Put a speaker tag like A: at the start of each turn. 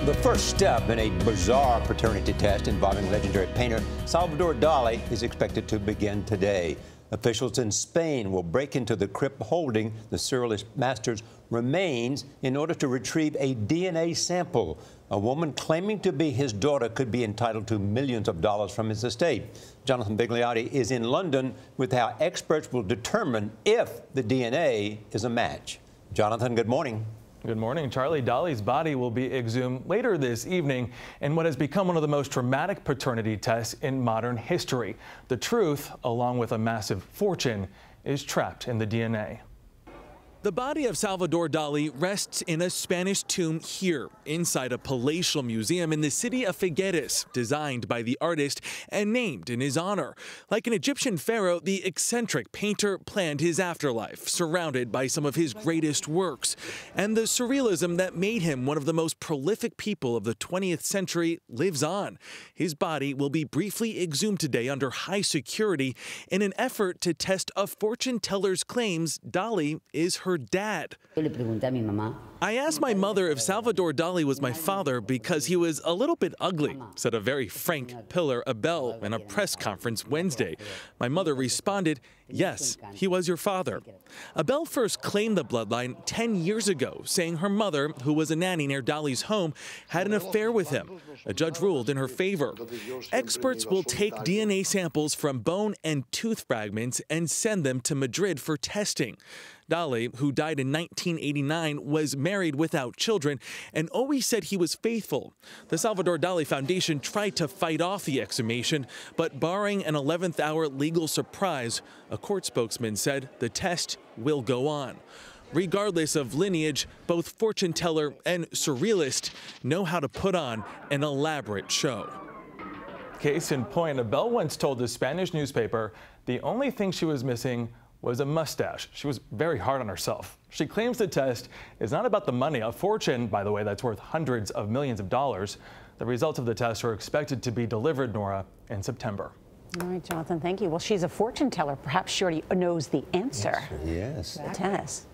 A: The first step in a bizarre paternity test involving legendary painter Salvador Dalí is expected to begin today. Officials in Spain will break into the crypt holding the surrealist master's remains in order to retrieve a DNA sample. A woman claiming to be his daughter could be entitled to millions of dollars from his estate. Jonathan Vigliotti is in London with how experts will determine if the DNA is a match. Jonathan, good morning.
B: Good morning, Charlie. Dalí's body will be exhumed later this evening in what has become one of the most dramatic paternity tests in modern history. The truth, along with a massive fortune, is trapped in the DNA. The body of Salvador Dalí rests in a Spanish tomb here, inside a palatial museum in the city of Figueres, designed by the artist and named in his honor. Like an Egyptian pharaoh, the eccentric painter planned his afterlife, surrounded by some of his greatest works. And the surrealism that made him one of the most prolific people of the 20th century lives on. His body will be briefly exhumed today under high security in an effort to test a fortune teller's claims Dalí is her dad. I asked my mother if Salvador Dalí was my father because he was a little bit ugly, said a very frank pillar Abel in a press conference Wednesday. My mother responded, yes, he was your father. Abel first claimed the bloodline 10 years ago, saying her mother, who was a nanny near Dalí's home, had an affair with him. A judge ruled in her favor. Experts will take DNA samples from bone and tooth fragments and send them to Madrid for testing. Dalí, who died in 1989, was married without children and always said he was faithful. The Salvador Dalí Foundation tried to fight off the exhumation, but barring an 11th-hour legal surprise, a court spokesman said the test will go on. Regardless of lineage, both fortune teller and surrealist know how to put on an elaborate show. Case in point, Abel once told the Spanish newspaper the only thing she was missing was a mustache. She was very hard on herself. She claims the test is not about the money, a fortune, by the way, that's worth hundreds of millions of dollars. The results of the test are expected to be delivered, Norah, in September.
C: All right, Jonathan, thank you. Well, she's a fortune teller. Perhaps she already knows the answer.
A: Yes.
C: To the test.